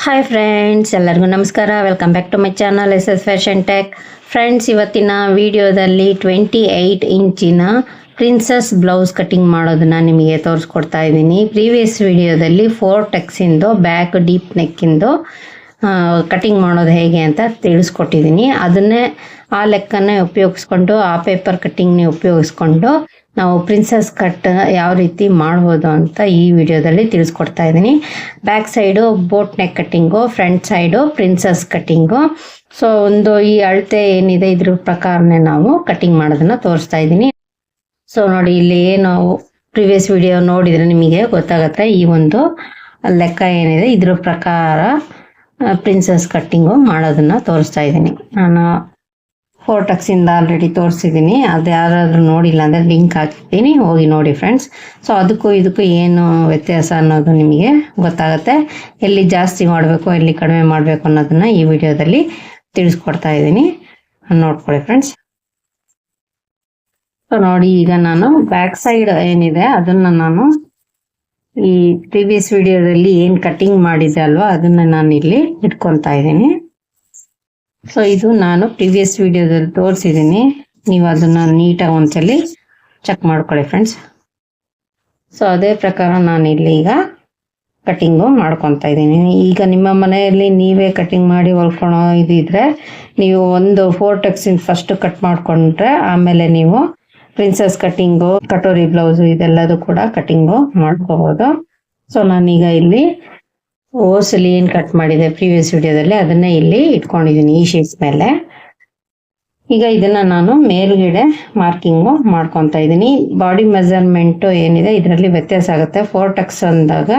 Hi friends, ಎಲ್ಲರಿಗೂ ನಮಸ್ಕಾರ. Welcome back to my channel SS fashion tech. Friends, ಇವತ್ತಿನ ವಿಡಿಯೋದಲ್ಲಿ 28 ಇಂಚಿನ ಪ್ರಿನ್ಸಸ್ ಬ್ಲೌಸ್ ಕಟಿಂಗ್ ಮಾಡೋದನ್ನ ನಿಮಗೆ ತೋರಿಸ್ಕೊಡ್ತಾ ಇದ್ದೀನಿ. ಪ್ರೀವಿಯಸ್ ವಿಡಿಯೋದಲ್ಲಿ 4 ಟಕ್ಸಿಂದು ಬ್ಯಾಕ್ ಡೀಪ್ ನೆಕ್ಕಿಂದು ಕಟಿಂಗ್ ಮಾಡೋದು ಹೇಗೆ ಅಂತ ತಿಳಿಸ್ಕೊಟ್ಟಿದ್ದೀನಿ. ಅದನ್ನೇ ಆ ಲೆಕ್ಕನೇ ಉಪಯೋಗಿಸ್ಕೊಂಡು, ಆ ಪೇಪರ್ ಕಟ್ಟಿಂಗ್ನೇ ಉಪಯೋಗಿಸ್ಕೊಂಡು ನಾವು ಪ್ರಿನ್ಸಸ್ ಕಟ್ ಯಾವ ರೀತಿ ಮಾಡ್ಬೋದು ಅಂತ ಈ ವಿಡಿಯೋದಲ್ಲಿ ತಿಳಿಸ್ಕೊಡ್ತಾ ಇದ್ದೀನಿ. Back side boat neck cutting, front side princess cutting. So ಈ ಅಳತೆ ಏನಿದೆ ಇದ್ರ ಪ್ರಕಾರನೇ ನಾವು ಕಟಿಂಗ್ ಮಾಡೋದನ್ನ ತೋರಿಸ್ತಾ ಇದ್ದೀನಿ. ಸೊ ನೋಡಿ, ಇಲ್ಲಿ ಏನು ಪ್ರಿವಿಯಸ್ ವಿಡಿಯೋ ನೋಡಿದ್ರೆ ನಿಮಗೆ ಗೊತ್ತಾಗುತ್ತೆ. ಈ ಒಂದು ಲೆಕ್ಕ ಏನಿದೆ ಇದ್ರ ಪ್ರಕಾರ ಪ್ರಿನ್ಸಸ್ ಕಟ್ಟಿಂಗು ಮಾಡೋದನ್ನ ತೋರಿಸ್ತಾ ಇದ್ದೀನಿ. ನಾನು 4 ಟಕ್ಸಿಂದ ಆಲ್ರೆಡಿ ತೋರಿಸಿದ್ದೀನಿ. ಅದು ಯಾರಾದರೂ ನೋಡಿಲ್ಲ ಅಂದರೆ ಲಿಂಕ್ ಹಾಕಿರ್ತೀನಿ, ಹೋಗಿ ನೋಡಿ ಫ್ರೆಂಡ್ಸ್. ಸೊ ಅದಕ್ಕೂ ಇದಕ್ಕೂ ಏನು ವ್ಯತ್ಯಾಸ ಅನ್ನೋದು ನಿಮಗೆ ಗೊತ್ತಾಗುತ್ತೆ. ಎಲ್ಲಿ ಜಾಸ್ತಿ ಮಾಡಬೇಕು, ಎಲ್ಲಿ ಕಡಿಮೆ ಮಾಡಬೇಕು ಅನ್ನೋದನ್ನ ಈ ವಿಡಿಯೋದಲ್ಲಿ ತಿಳಿಸ್ಕೊಡ್ತಾ ಇದ್ದೀನಿ, ನೋಡ್ಕೊಳ್ಳಿ ಫ್ರೆಂಡ್ಸ್. ಸೊ ನೋಡಿ, ಈಗ ನಾನು ಬ್ಯಾಕ್ ಸೈಡ್ ಏನಿದೆ ಅದನ್ನ ನಾನು ಈ ಪ್ರೀವಿಯಸ್ ವಿಡಿಯೋದಲ್ಲಿ ಏನು ಕಟಿಂಗ್ ಮಾಡಿದೆ ಅಲ್ವಾ ಅದನ್ನ ನಾನು ಇಲ್ಲಿ ಇಟ್ಕೊತಾ ಇದ್ದೀನಿ. ಸೊ ಇದು ನಾನು ಪ್ರೀವಿಯಸ್ ವಿಡಿಯೋದಲ್ಲಿ ತೋರಿಸಿದ್ದೀನಿ. ನೀವು ಅದನ್ನ ನೀಟಾಗಿ ಒಂದ್ಸಲಿ ಚೆಕ್ ಮಾಡ್ಕೊಳ್ಳಿ ಫ್ರೆಂಡ್ಸ್. ಸೊ ಅದೇ ಪ್ರಕಾರ ನಾನು ಇಲ್ಲಿ ಈಗ ಕಟಿಂಗು ಮಾಡ್ಕೊತಾ ಇದ್ದೀನಿ. ಈಗ ನಿಮ್ಮ ಮನೆಯಲ್ಲಿ ನೀವೇ ಕಟಿಂಗ್ ಮಾಡಿ ಹೊಲ್ಕೊಳೋ ಇದಿದ್ರೆ ನೀವು ಒಂದು 4 ಟಕ್ಸಿಂದ ಫಸ್ಟ್ ಕಟ್ ಮಾಡ್ಕೊಂಡ್ರೆ ಆಮೇಲೆ ನೀವು ಪ್ರಿನ್ಸಸ್ ಕಟ್ಟಿಂಗು, ಕಟೋರಿ ಬ್ಲೌಸು ಇದೆಲ್ಲದೂ ಕೂಡ ಕಟಿಂಗು ಮಾಡ್ಕೋಬಹುದು. ಸೊ ನಾನೀಗ ಇಲ್ಲಿ ಓಸಲಿ ಏನು ಕಟ್ ಮಾಡಿದೆ ಪ್ರೀವಿಯಸ್ ವಿಡಿಯೋದಲ್ಲಿ ಅದನ್ನೇ ಇಲ್ಲಿ ಇಟ್ಕೊಂಡಿದ್ದೀನಿ ಈ ಶೀಟ್ಸ್ ಮೇಲೆ. ಈಗ ಇದನ್ನ ನಾನು ಮೇಲ್ಗಡೆ ಮಾರ್ಕಿಂಗು ಮಾಡ್ಕೊತಾ ಇದ್ದೀನಿ. ಬಾಡಿ ಮೆಜರ್ಮೆಂಟು ಏನಿದೆ ಇದರಲ್ಲಿ ವ್ಯತ್ಯಾಸ ಆಗುತ್ತೆ. 4 ಟಕ್ಸ್ ಅಂದಾಗ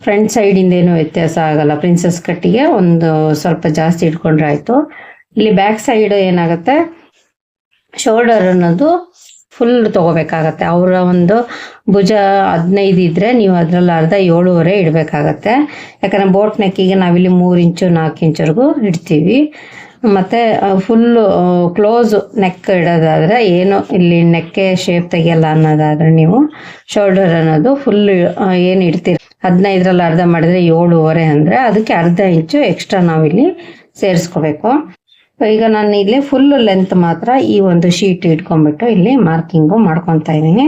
ಫ್ರಂಟ್ ಸೈಡಿಂದ ಏನು ವ್ಯತ್ಯಾಸ ಆಗಲ್ಲ. ಪ್ರಿನ್ಸಸ್ ಕಟ್ಟಿಗೆ ಒಂದು ಸ್ವಲ್ಪ ಜಾಸ್ತಿ ಇಟ್ಕೊಂಡ್ರೆ ಆಯ್ತು. ಇಲ್ಲಿ ಬ್ಯಾಕ್ ಸೈಡ್ ಏನಾಗುತ್ತೆ, ಶೋಲ್ಡರ್ ಅನ್ನೋದು ಫುಲ್ ತಗೋಬೇಕಾಗತ್ತೆ. ಅವರ ಒಂದು ಭುಜ 15 ಇದ್ರೆ ನೀವು ಅದರಲ್ಲಿ ಅರ್ಧ 7.5 ಇಡಬೇಕಾಗತ್ತೆ. ಯಾಕಂದ್ರೆ ಬೋಟ್ ನೆಕ್ಕಿಗೆ ನಾವಿಲ್ಲಿ 3 ಇಂಚು 4 ಇಂಚವರೆಗೂ ಇಡ್ತೀವಿ. ಮತ್ತೆ ಫುಲ್ ಕ್ಲೋಸ್ ನೆಕ್ ಇಡೋದಾದ್ರೆ, ಏನು ಇಲ್ಲಿ ನೆಕ್ಕೆ ಶೇಪ್ ತೆಗಿಯಲ್ಲ ಅನ್ನೋದಾದ್ರೆ ನೀವು ಶೋಲ್ಡರ್ ಅನ್ನೋದು ಫುಲ್ ಏನು ಇಡ್ತೀರಿ 15ರಲ್ಲಿ ಅರ್ಧ ಮಾಡಿದ್ರೆ 7.5 ಅಂದ್ರೆ ಅದಕ್ಕೆ ಅರ್ಧ ಇಂಚು ಎಕ್ಸ್ಟ್ರಾ ನಾವಿಲ್ಲಿ ಸೇರಿಸ್ಕೋಬೇಕು. ಈಗ ನಾನು ಇಲ್ಲಿ ಫುಲ್ ಲೆಂತ್ ಮಾತ್ರ ಈ ಒಂದು ಶೀಟ್ ಇಟ್ಕೊಂಡ್ಬಿಟ್ಟು ಇಲ್ಲಿ ಮಾರ್ಕಿಂಗು ಮಾಡ್ಕೊತಾ ಇದ್ದೀನಿ.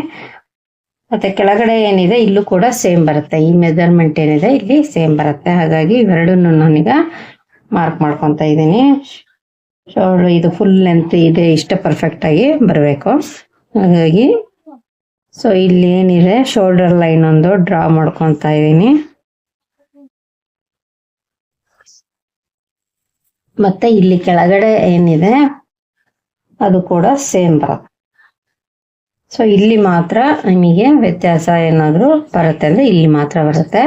ಮತ್ತೆ ಕೆಳಗಡೆ ಏನಿದೆ ಇಲ್ಲೂ ಕೂಡ ಸೇಮ್ ಬರುತ್ತೆ. ಈ ಮೆಜರ್ಮೆಂಟ್ ಏನಿದೆ ಇಲ್ಲಿ ಸೇಮ್ ಬರುತ್ತೆ. ಹಾಗಾಗಿ ಇವೆರಡನ್ನು ನಾನೀಗ ಮಾರ್ಕ್ ಮಾಡ್ಕೊತಾ ಇದ್ದೀನಿ. ಶೋಲ್ಡರ್ ಇದು ಫುಲ್ ಲೆಂತ್ ಇದೆ, ಇಷ್ಟ ಪರ್ಫೆಕ್ಟ್ ಆಗಿ ಬರಬೇಕು. ಹಾಗಾಗಿ ಸೊ ಇಲ್ಲಿ ಏನಿದೆ ಶೋಲ್ಡರ್ ಲೈನ್ ಒಂದು ಡ್ರಾ ಮಾಡ್ಕೊತಾ ಇದ್ದೀನಿ. ಮತ್ತೆ ಇಲ್ಲಿ ಕೆಳಗಡೆ ಏನಿದೆ ಅದು ಕೂಡ ಸೇಮ್ ಬರುತ್ತೆ. ಸೊ ಇಲ್ಲಿ ಮಾತ್ರ ನಿಮಗೆ ವ್ಯತ್ಯಾಸ ಏನಾದರೂ ಬರುತ್ತೆ ಅಂದ್ರೆ ಇಲ್ಲಿ ಮಾತ್ರ ಬರುತ್ತೆ.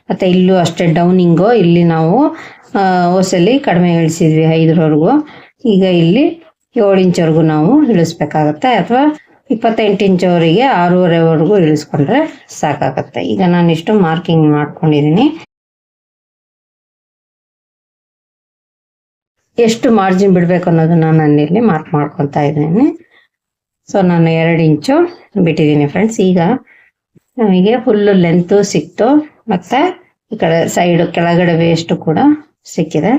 ಮತ್ತೆ ಇಲ್ಲೂ ಅಷ್ಟೇ ಡೌನಿಂಗು, ಇಲ್ಲಿ ನಾವು ಹೊಸಲಿ ಕಡಿಮೆ ಇಳಿಸಿದ್ವಿ 5ರವರೆಗೂ. ಈಗ ಇಲ್ಲಿ 7 ಇಂಚವರೆಗೂ ನಾವು ಇಳಿಸ್ಬೇಕಾಗತ್ತೆ, ಅಥವಾ 28 ಇಂಚವರೆಗೆ 6.5ವರೆಗೂ ಇಳಿಸ್ಕೊಂಡ್ರೆ ಸಾಕಾಗತ್ತೆ. ಈಗ ನಾನು ಇಷ್ಟು ಮಾರ್ಕಿಂಗ್ ಮಾಡ್ಕೊಂಡಿದ್ದೀನಿ. ಎಷ್ಟು ಮಾರ್ಜಿನ್ ಬಿಡಬೇಕು ಅನ್ನೋದನ್ನ ನಾನು ಇಲ್ಲಿ ಮಾರ್ಕ್ ಮಾಡ್ಕೊತಾ ಇದ್ದೀನಿ. ಸೊ ನಾನು 2 ಇಂಚು ಬಿಟ್ಟಿದ್ದೀನಿ ಫ್ರೆಂಡ್ಸ್. ಈಗ ನಮಗೆ ಫುಲ್ ಲೆಂತು ಸಿಕ್ತು, ಮತ್ತೆ ಈ ಕಡೆ ಸೈಡ್ ಕೆಳಗಡೆ ವೇಸ್ಟ್ ಕೂಡ ಸಿಕ್ಕಿದೆ.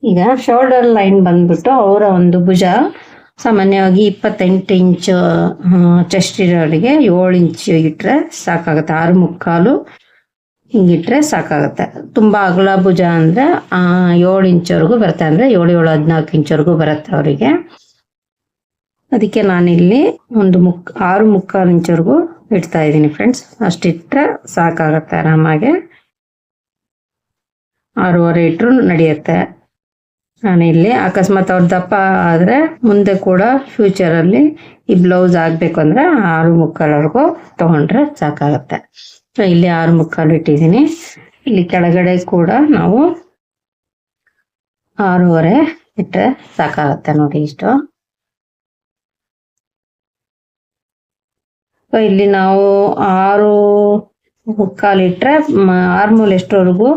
ಈಗ ಶೋಲ್ಡರ್ ಲೈನ್ ಬಂದ್ಬಿಟ್ಟು ಅವರ ಒಂದು ಭುಜ ಸಾಮಾನ್ಯವಾಗಿ 28 ಇಂಚು ಚೆಸ್ಟ್ ಇರೋರಿಗೆ 7 ಇಂಚು ಇಟ್ರೆ ಸಾಕಾಗುತ್ತೆ. 6.25 ಹಿಂಗಿಟ್ರೆ ಸಾಕಾಗುತ್ತೆ. ತುಂಬಾ ಅಗಲ ಭುಜ ಅಂದ್ರೆ 7 ಇಂಚವರೆಗೂ ಬರುತ್ತೆ, ಅಂದ್ರೆ 7, 14 ಇಂಚವರೆಗೂ ಬರುತ್ತೆ ಅವರಿಗೆ. ಅದಕ್ಕೆ ನಾನಿಲ್ಲಿ ಒಂದು 6.25 ಇಂಚವರೆಗೂ ಇಡ್ತಾ ಇದ್ದೀನಿ ಫ್ರೆಂಡ್ಸ್. ಅಷ್ಟಿಟ್ರೆ ಸಾಕಾಗತ್ತೆ ಆರಾಮಾಗಿ. 6.25 ಇಟ್ರು ನಡೆಯುತ್ತೆ. ನಾನಿಲ್ಲಿ ಅಕಸ್ಮಾತ್ ಅವ್ರ ದಪ್ಪ ಆದ್ರೆ ಮುಂದೆ ಕೂಡ ಫ್ಯೂಚರಲ್ಲಿ ಈ ಬ್ಲೌಸ್ ಆಗ್ಬೇಕು ಅಂದ್ರೆ 6.25ವರೆಗೂ ತಗೊಂಡ್ರೆ ಸಾಕಾಗತ್ತೆ. ಇಲ್ಲಿ 6.25 ಇಟ್ಟಿದ್ದೀನಿ. ಇಲ್ಲಿ ಕೆಳಗಡೆ ಕೂಡ ನಾವು 6.25 ಇಟ್ಟರೆ ಸಾಕಾಗತ್ತೆ ನೋಡಿ ಇಷ್ಟು. ಇಲ್ಲಿ ನಾವು 6.25 ಇಟ್ರೆ ಆರ್ಮೂಲ್ ಎಷ್ಟರವರೆಗೂ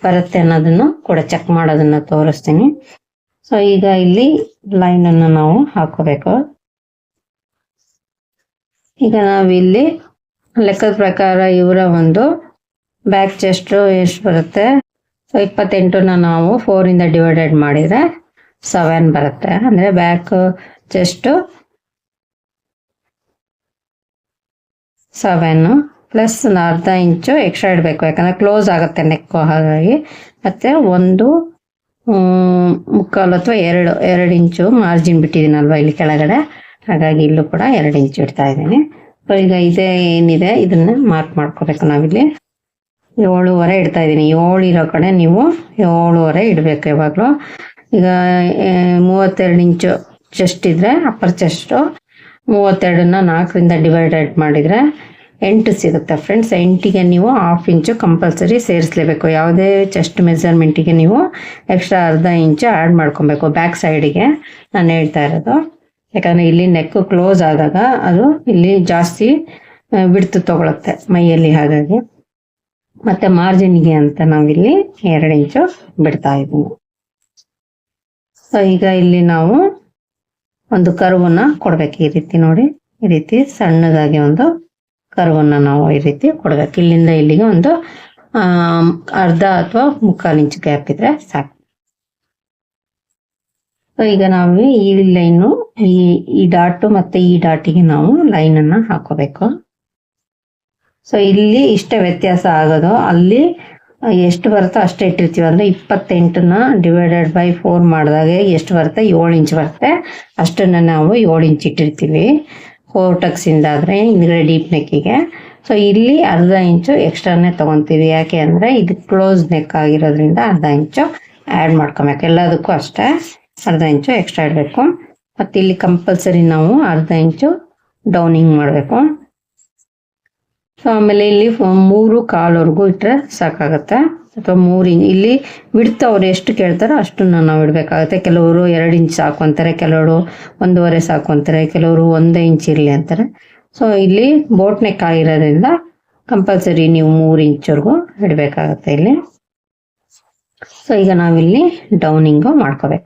ಬರುತ್ತೆ ಅನ್ನೋದನ್ನು ಕೂಡ ಚೆಕ್ ಮಾಡೋದನ್ನ ತೋರಿಸ್ತೀನಿ. ಸೊ ಈಗ ಇಲ್ಲಿ ಲೈನ್ ಅನ್ನು ನಾವು ಹಾಕೋಬೇಕು. ಈಗ ನಾವಿಲ್ಲಿ ಲೆಕ್ಕದ ಪ್ರಕಾರ ಇವರ ಒಂದು ಬ್ಯಾಕ್ ಚೆಸ್ಟ್ ಎಷ್ಟು ಬರುತ್ತೆ ಸೊ 28ನ ನಾವು 4ಇಂದ ಡಿವೈಡೆಡ್ ಮಾಡಿದರೆ 7 ಬರುತ್ತೆ. ಅಂದರೆ ಬ್ಯಾಕ್ ಚೆಸ್ಟ್ 7 ಪ್ಲಸ್ ಅರ್ಧ ಇಂಚು ಎಕ್ಸ್ಟ್ರಾ ಇಡಬೇಕು, ಯಾಕಂದರೆ ಕ್ಲೋಸ್ ಆಗುತ್ತೆ ನೆಕ್ಕು. ಹಾಗಾಗಿ ಮತ್ತು 1.25 ಅಥವಾ 2 ಇಂಚು ಮಾರ್ಜಿನ್ ಬಿಟ್ಟಿದ್ದೀನಲ್ವ ಇಲ್ಲಿ ಕೆಳಗಡೆ, ಹಾಗಾಗಿ ಇಲ್ಲೂ ಕೂಡ 2 ಇಂಚು ಇಡ್ತಾ ಇದ್ದೀನಿ. ಸೊ ಈಗ ಇದೇ ಏನಿದೆ ಇದನ್ನ ಮಾರ್ಕ್ ಮಾಡ್ಕೋಬೇಕು. ನಾವಿಲ್ಲಿ 7.5 ಇಡ್ತಾ ಇದ್ದೀನಿ. 7 ಇರೋ ಕಡೆ ನೀವು 7.5 ಇಡಬೇಕು ಯಾವಾಗಲೂ. ಈಗ 32 ಇಂಚು ಚೆಸ್ಟ್ ಇದ್ರೆ ಅಪ್ಪರ್ ಚೆಸ್ಟು, 32ನ 4ರಿಂದ ಡಿವೈಡೆಡ್ ಮಾಡಿದರೆ 8 ಸಿಗುತ್ತೆ ಫ್ರೆಂಡ್ಸ್. 8ಗೆ ನೀವು 1/2 ಇಂಚು ಕಂಪಲ್ಸರಿ ಸೇರಿಸಲೇಬೇಕು. ಯಾವುದೇ ಚೆಸ್ಟ್ ಮೆಜರ್ಮೆಂಟಿಗೆ ನೀವು ಎಕ್ಸ್ಟ್ರಾ ಅರ್ಧ ಇಂಚು ಆ್ಯಡ್ ಮಾಡ್ಕೊಬೇಕು ಬ್ಯಾಕ್ ಸೈಡಿಗೆ, ನಾನು ಹೇಳ್ತಾ ಇರೋದು. ಯಾಕಂದರೆ ಇಲ್ಲಿ ನೆಕ್ಕು ಕ್ಲೋಸ್ ಆದಾಗ ಅದು ಇಲ್ಲಿ ಜಾಸ್ತಿ ಬಿಡ್ತು ತಗೊಳುತ್ತೆ ಮೈಯಲ್ಲಿ, ಹಾಗಾಗಿ. ಮತ್ತು ಮಾರ್ಜಿನ್ಗೆ ಅಂತ ನಾವಿಲ್ಲಿ 2 ಇಂಚು ಬಿಡ್ತಾ ಇದ್ದೀವಿ. ಸೊ ಈಗ ಇಲ್ಲಿ ನಾವು ಒಂದು ಕರ್ವನ್ನ ಕೊಡ್ಬೇಕು. ಈ ರೀತಿ ನೋಡಿ, ಈ ರೀತಿ ಸಣ್ಣದಾಗಿ ಒಂದು ಕರ್ವನ್ನ ನಾವು ಈ ರೀತಿ ಕೊಡ್ಬೇಕು. ಇಲ್ಲಿಂದ ಇಲ್ಲಿಗೆ ಒಂದು ಅರ್ಧ ಅಥವಾ 1/4 ಇಂಚು ಗ್ಯಾಪ್ ಇದ್ರೆ ಸಾಕು. ಸೊ ಈಗ ನಾವು ಈ ಲೈನು ಈ ಡಾಟು ಮತ್ತು ಈ ಡಾಟಿಗೆ ನಾವು ಲೈನನ್ನು ಹಾಕೋಬೇಕು. ಸೊ ಇಲ್ಲಿ ಇಷ್ಟೇ ವ್ಯತ್ಯಾಸ ಆಗೋದು. ಅಲ್ಲಿ ಎಷ್ಟು ಬರುತ್ತೋ ಅಷ್ಟೇ ಇಟ್ಟಿರ್ತೀವಿ. ಅಂದರೆ 28ನ ಡಿವೈಡೆಡ್ ಬೈ 4 ಮಾಡಿದಾಗ ಎಷ್ಟು ಬರುತ್ತೆ, 7 ಇಂಚ್ ಬರುತ್ತೆ. ಅಷ್ಟನ್ನು ನಾವು 7 ಇಂಚ್ ಇಟ್ಟಿರ್ತೀವಿ 4 ಟಕ್ಸಿಂದ ಆದರೆ ಹಿಂದ್ಗಡೆ ಡೀಪ್ ನೆಕ್ಕಿಗೆ. ಸೊ ಇಲ್ಲಿ ಅರ್ಧ ಇಂಚು ಎಕ್ಸ್ಟ್ರಾನೇ ತೊಗೊತೀವಿ. ಯಾಕೆ ಅಂದರೆ ಇದು ಕ್ಲೋಸ್ ನೆಕ್ ಆಗಿರೋದ್ರಿಂದ ಅರ್ಧ ಇಂಚು ಆ್ಯಡ್ ಮಾಡ್ಕೊಬೇಕು. ಎಲ್ಲದಕ್ಕೂ ಅಷ್ಟೇ ಅರ್ಧ ಇಂಚು ಎಕ್ಸ್ಟ್ರಾ ಇಡಬೇಕು. ಮತ್ತು ಇಲ್ಲಿ ಕಂಪಲ್ಸರಿ ನಾವು ಅರ್ಧ ಇಂಚು ಡೌನಿಂಗ್ ಮಾಡಬೇಕು. ಸೊ ಆಮೇಲೆ ಇಲ್ಲಿ 3.25 ಇಟ್ಟರೆ ಸಾಕಾಗುತ್ತೆ, ಅಥವಾ 3 ಇಂಚ್. ಇಲ್ಲಿ ಬಿಡ್ತು ಅವ್ರು ಎಷ್ಟು ಕೇಳ್ತಾರೋ ಅಷ್ಟನ್ನು ನಾವು ಇಡಬೇಕಾಗುತ್ತೆ. ಕೆಲವರು 2 ಇಂಚ್ ಸಾಕು ಅಂತಾರೆ, ಕೆಲವರು 1.5 ಸಾಕು ಅಂತಾರೆ, ಕೆಲವರು 1 ಇಂಚ್ ಇರಲಿ ಅಂತಾರೆ. ಸೊ ಇಲ್ಲಿ ಬೋಟ್ ನೆಕ್ ಆಗಿರೋದ್ರಿಂದ ಕಂಪಲ್ಸರಿ ನೀವು 3 ಇಂಚ್ವರೆಗೂ ಇಡಬೇಕಾಗುತ್ತೆ ಇಲ್ಲಿ. ಸೊ ಈಗ ನಾವಿಲ್ಲಿ ಡೌನಿಂಗು ಮಾಡ್ಕೋಬೇಕು.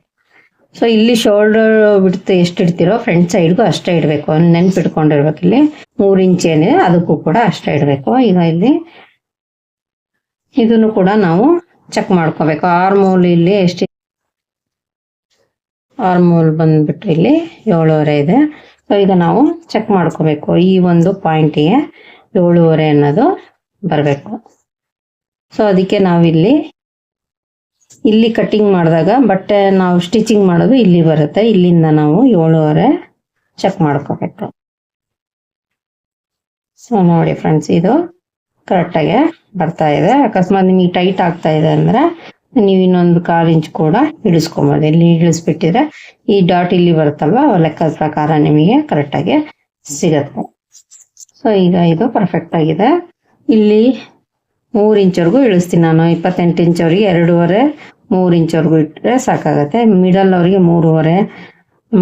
ಸೊ ಇಲ್ಲಿ ಶೋಲ್ಡರ್ ಬಿಡ್ತು ಎಷ್ಟು ಇಡ್ತೀರೋ ಫ್ರಂಟ್ ಸೈಡ್ಗೂ ಅಷ್ಟೇ ಇಡಬೇಕು. ನೆನ್ಪಿಟ್ಕೊಂಡಿರ್ಬೇಕು. ಇಲ್ಲಿ 3 ಇಂಚ್ ಏನಿದೆ ಅದಕ್ಕೂ ಕೂಡ ಅಷ್ಟೇ ಇಡಬೇಕು. ಈಗ ಇಲ್ಲಿ ಇದನ್ನು ಕೂಡ ನಾವು ಚೆಕ್ ಮಾಡ್ಕೋಬೇಕು. ಆರ್ಮೋಲ್ ಇಲ್ಲಿ ಎಷ್ಟು, ಆರ್ಮೋಲ್ ಬಂದ್ಬಿಟ್ಟು ಇಲ್ಲಿ 7.5 ಇದೆ. ಸೊ ಈಗ ನಾವು ಚೆಕ್ ಮಾಡ್ಕೋಬೇಕು. ಈ ಒಂದು ಪಾಯಿಂಟಿಗೆ 7.5 ಅನ್ನೋದು ಬರಬೇಕು. ಸೊ ಅದಕ್ಕೆ ನಾವಿಲ್ಲಿ ಇಲ್ಲಿ ಕಟ್ಟಿಂಗ್ ಮಾಡಿದಾಗ ಬಟ್ಟೆ ನಾವು ಸ್ಟಿಚಿಂಗ್ ಮಾಡೋದು ಇಲ್ಲಿ ಬರುತ್ತೆ. ಇಲ್ಲಿಂದ ನಾವು 7.5 ಚೆಕ್ ಮಾಡ್ಕೋಬೇಕು. ಸೊ ನೋಡಿ ಫ್ರೆಂಡ್ಸ್, ಇದು ಕರೆಕ್ಟಾಗಿ ಬರ್ತಾ ಇದೆ. ಅಕಸ್ಮಾತ್ ನಿಮಗೆ ಟೈಟ್ ಆಗ್ತಾ ಇದೆ ಅಂದರೆ ನೀವು ಇನ್ನೊಂದು 1/4 ಇಂಚ್ ಕೂಡ ಇಳಿಸ್ಕೊಬೋದು. ಇಲ್ಲಿ ಇಳಿಸ್ಬಿಟ್ಟಿದ್ರೆ ಈ ಡಾಟ್ ಇಲ್ಲಿ ಬರುತ್ತಲ್ವ, ಲೆಕ್ಕದ ಪ್ರಕಾರ ನಿಮಗೆ ಕರೆಕ್ಟಾಗಿ ಸಿಗತ್ತೆ. ಸೊ ಈಗ ಇದು ಪರ್ಫೆಕ್ಟ್ ಆಗಿದೆ. ಇಲ್ಲಿ 3 ಇಂಚ್ವರೆಗೂ ಇಳಿಸ್ತೀನಿ ನಾನು. 28 ಇಂಚ್ವರೆಗೆ 2.5, 3 ಇಂಚ್ವರೆಗೂ ಇಟ್ಟರೆ ಸಾಕಾಗತ್ತೆ. ಮಿಡಲ್ ಅವರಿಗೆ 3.5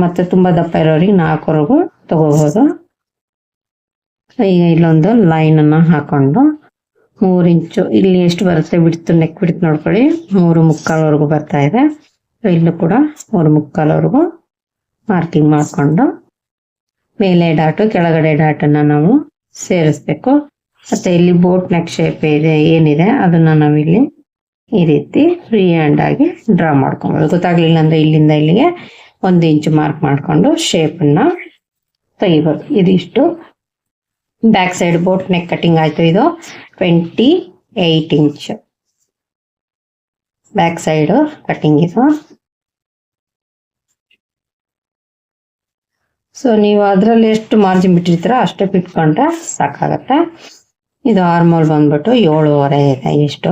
ಮತ್ತು ತುಂಬ ದಪ್ಪ ಇರೋರಿಗೆ 4ವರೆಗೂ ತಗೋಬೋದು. ಈಗ ಇಲ್ಲೊಂದು ಲೈನನ್ನು ಹಾಕೊಂಡು 3 ಇಂಚು ಇಲ್ಲಿ ಎಷ್ಟು ಬರುತ್ತೆ ಬಿಡ್ತು, ನೆಕ್ ಬಿಡ್ತು ನೋಡ್ಕೊಳ್ಳಿ. 3.25ವರೆಗೂ ಬರ್ತಾ ಇದೆ. ಇಲ್ಲೂ ಕೂಡ 3.25ವರೆಗೂ ಮಾರ್ಕಿಂಗ್ ಮಾಡಿಕೊಂಡು ಮೇಲೆ ಡಾಟು ಕೆಳಗಡೆ ಡಾಟನ್ನು ನಾವು ಸೇರಿಸ್ಬೇಕು. ಮತ್ತು ಇಲ್ಲಿ ಬೋಟ್ ನೆಕ್ ಶೇಪ್ ಇದೆ ಏನಿದೆ ಅದನ್ನು ನಾವಿಲ್ಲಿ ಈ ರೀತಿ ಫ್ರೀ ಹ್ಯಾಂಡ್ ಆಗಿ ಡ್ರಾ ಮಾಡ್ಕೊಬೋದು. ಗೊತ್ತಾಗ್ಲಿಲ್ಲ ಅಂದರೆ ಇಲ್ಲಿಂದ ಇಲ್ಲಿಗೆ 1 ಇಂಚು ಮಾರ್ಕ್ ಮಾಡಿಕೊಂಡು ಶೇಪನ್ನು ತೆಗಿಬೋದು. ಇದಿಷ್ಟು back side boat neck cutting ಆಯಿತು. ಇದು 28 ಇಂಚ್ ಬ್ಯಾಕ್ ಸೈಡು ಕಟಿಂಗ್ ಇದು. ಸೊ ನೀವು ಅದರಲ್ಲಿ ಎಷ್ಟು ಮಾರ್ಜಿನ್ ಬಿಟ್ಟಿರ್ತೀರೋ ಅಷ್ಟೇ ಬಿಟ್ಕೊಂಡ್ರೆ ಸಾಕಾಗತ್ತೆ. ಇದು ಆರ್ಮೋಲ್ ಬಂದ್ಬಿಟ್ಟು 7.5 ಇದೆ. ಎಷ್ಟು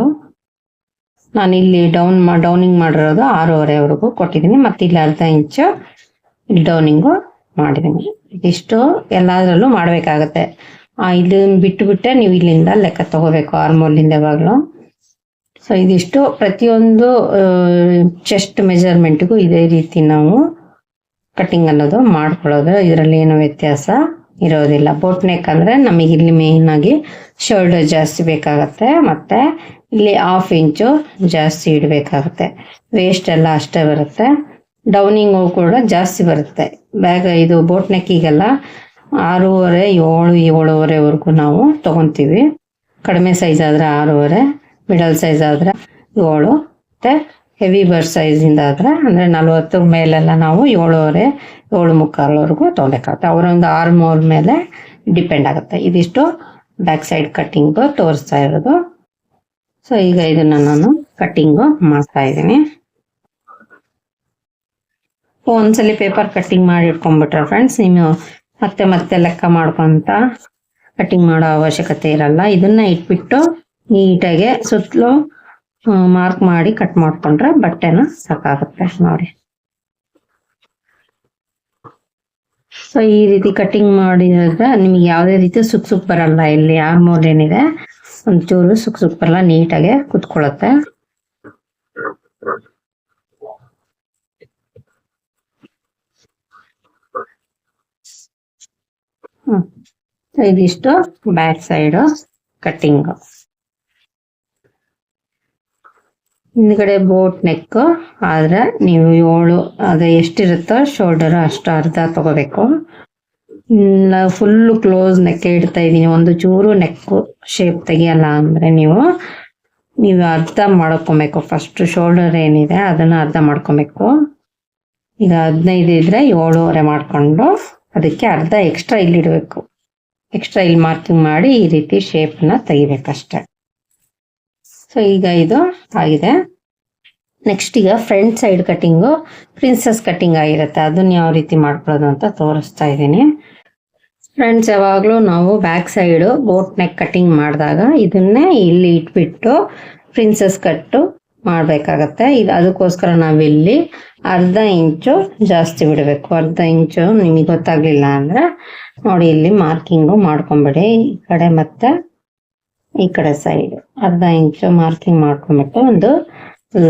ನಾನು ಇಲ್ಲಿ ಡೌನಿಂಗ್ ಮಾಡಿರೋದು 6.5ವರೆಗೂ ಕೊಟ್ಟಿದ್ದೀನಿ. ಮತ್ತು ಇಲ್ಲಿ ಅರ್ಧ ಇಂಚು ಇಲ್ಲಿ ಡೌನಿಂಗು ಮಾಡಿದ್ದೀನಿ. ಇದಿಷ್ಟು ಎಲ್ಲದರಲ್ಲೂ ಮಾಡಬೇಕಾಗತ್ತೆ. ಇದನ್ನು ಬಿಟ್ಟುಬಿಟ್ಟೆ ನೀವು ಇಲ್ಲಿಂದ ಲೆಕ್ಕ ತಗೋಬೇಕು ಆರ್ಮೋಲಿಂದ ಯಾವಾಗಲೂ. ಸೊ ಇದಿಷ್ಟು ಪ್ರತಿಯೊಂದು ಚೆಸ್ಟ್ ಮೆಜರ್ಮೆಂಟ್ಗೂ ಇದೇ ರೀತಿ ನಾವು ಕಟಿಂಗ್ ಅನ್ನೋದು ಮಾಡ್ಕೊಳ್ಳೋದು. ಇದರಲ್ಲಿ ಏನೋ ವ್ಯತ್ಯಾಸ ಇರೋದಿಲ್ಲ. ಬೋಟ್ ನೆಕ್ ಅಂದರೆ ನಮಗೆ ಇಲ್ಲಿ ಮೇಯ್ನ್ ಆಗಿ ಶೋಲ್ಡರ್ ಜಾಸ್ತಿ ಬೇಕಾಗತ್ತೆ, ಮತ್ತು ಇಲ್ಲಿ 1/2 ಇಂಚು ಜಾಸ್ತಿ ಇಡಬೇಕಾಗತ್ತೆ. ವೇಸ್ಟ್ ಎಲ್ಲ ಅಷ್ಟೇ ಬರುತ್ತೆ. ಡೌನಿಂಗು ಕೂಡ ಜಾಸ್ತಿ ಬರುತ್ತೆ. ಇದು ಬೋಟ್ ನೆಕ್ಕಿಗೆಲ್ಲ 6.5, 7.5ವರೆಗೂ ನಾವು ತೊಗೊತೀವಿ. ಕಡಿಮೆ ಸೈಜ್ ಆದರೆ 6.5, ಮಿಡಲ್ ಸೈಜ್ ಆದರೆ 7 ಮತ್ತು ಹೆವಿ ಬರ್ಡ್ ಸೈಜಿಂದ ಆದರೆ ಅಂದರೆ 40 ಮೇಲೆಲ್ಲ ನಾವು 7.5 7.75ವರೆಗೂ ತೊಗೊಬೇಕಾಗುತ್ತೆ. ಅವರೊಂದು ಆರ್ಮೋಲ್ ಮೇಲೆ ಡಿಪೆಂಡ್ ಆಗುತ್ತೆ. ಇದಿಷ್ಟು ಬ್ಯಾಕ್ ಸೈಡ್ ಕಟ್ಟಿಂಗು ತೋರಿಸ್ತಾ ಇರೋದು. ಸೊ ಈಗ ಇದನ್ನು ನಾನು ಕಟ್ಟಿಂಗು ಮಾಡ್ತಾ ಇದ್ದೀನಿ. ಒಂದ್ಸಲಿ ಪೇಪರ್ ಕಟ್ಟಿಂಗ್ ಮಾಡಿ ಇಟ್ಕೊಂಡ್ಬಿಟ್ರೆ ಫ್ರೆಂಡ್ಸ್, ನೀವು ಮತ್ತೆ ಲೆಕ್ಕ ಮಾಡ್ಕೊಂತ ಕಟ್ಟಿಂಗ್ ಮಾಡೋ ಅವಶ್ಯಕತೆ ಇರಲ್ಲ. ಇದನ್ನ ಇಟ್ಬಿಟ್ಟು ನೀಟಾಗೆ ಸುತ್ತಲೂ ಮಾರ್ಕ್ ಮಾಡಿ ಕಟ್ ಮಾಡ್ಕೊಂಡ್ರೆ ಬಟ್ಟೆನ ಸಾಕಾಗುತ್ತೆ ನೋಡಿ. ಸೊ ಈ ರೀತಿ ಕಟ್ಟಿಂಗ್ ಮಾಡಿದ್ರೆ ನಿಮ್ಗೆ ಯಾವುದೇ ರೀತಿ ಸುಕ್ ಬರಲ್ಲ. ಇಲ್ಲಿ ಆರ್ಮೋಲ್ ಏನಿದೆ ಒಂಚೂರು ಸುಕ್ ಬರಲ್ಲ, ನೀಟಾಗೆ ಕುತ್ಕೊಳ್ಳುತ್ತೆ. ಇದಿಷ್ಟು ಬ್ಯಾಕ್ ಸೈಡ್ ಕಟ್ಟಿಂಗ್. ಹಿಂದ್ಗಡೆ ಬೋಟ್ ನೆಕ್ ಆದ್ರೆ ನೀವು 7 ಅದು ಎಷ್ಟಿರುತ್ತೋ ಶೋಲ್ಡರ್ ಅಷ್ಟು ಅರ್ಧ ತಗೋಬೇಕು. ನಾವು ಫುಲ್ಲು ಕ್ಲೋಸ್ ನೆಕ್ ಇಡ್ತಾ ಇದೀನಿ, ಒಂದು ಚೂರು ನೆಕ್ ಶೇಪ್ ತೆಗಿಯಲ್ಲ ಅಂದ್ರೆ ನೀವು ಅರ್ಧ ಮಾಡ್ಕೊಬೇಕು. ಫಸ್ಟ್ ಶೋಲ್ಡರ್ ಏನಿದೆ ಅದನ್ನ ಅರ್ಧ ಮಾಡ್ಕೊಬೇಕು. ಈಗ 15 ಇದ್ರೆ 7.5 ಮಾಡ್ಕೊಂಡು ಅದಕ್ಕೆ ಅರ್ಧ ಎಕ್ಸ್ಟ್ರಾ ಇಲ್ಲಿ ಇಡಬೇಕು. ಎಕ್ಸ್ಟ್ರಾ ಇಲ್ಲಿ ಮಾರ್ಕಿಂಗ್ ಮಾಡಿ ಈ ರೀತಿ ಶೇಪ್ನ ತೆಗಿಬೇಕಷ್ಟೆ. ಸೊ ಈಗ ಇದು ಆಗಿದೆ. ನೆಕ್ಸ್ಟ್ ಈಗ front side cutting princess cutting ಆಗಿರುತ್ತೆ. ಅದನ್ನ ಯಾವ ರೀತಿ ಮಾಡ್ಕೊಳ್ಳೋದು ಅಂತ ತೋರಿಸ್ತಾ ಇದ್ದೀನಿ. ಫ್ರೆಂಡ್ಸ್, ಯಾವಾಗಲೂ ನಾವು back side boat neck cutting ಮಾಡಿದಾಗ ಇದನ್ನೇ ಇಲ್ಲಿ ಇಟ್ಬಿಟ್ಟು ಪ್ರಿನ್ಸಸ್ ಕಟ್ಟು ಮಾಡಬೇಕಾಗತ್ತೆ. ಇದು ಅದಕ್ಕೋಸ್ಕರ ನಾವಿಲ್ಲಿ ಅರ್ಧ ಇಂಚು ಜಾಸ್ತಿ ಬಿಡಬೇಕು. ಅರ್ಧ ಇಂಚು ನಿಮಗೆ ಗೊತ್ತಾಗ್ಲಿಲ್ಲ ಅಂದ್ರೆ ನೋಡಿ, ಇಲ್ಲಿ ಮಾರ್ಕಿಂಗು ಮಾಡ್ಕೊಂಬಿಡಿ. ಈ ಕಡೆ ಮತ್ತೆ ಈ ಕಡೆ ಸೈಡ್ ಅರ್ಧ ಇಂಚು ಮಾರ್ಕಿಂಗ್ ಮಾಡ್ಕೊಂಬಿಟ್ಟು ಒಂದು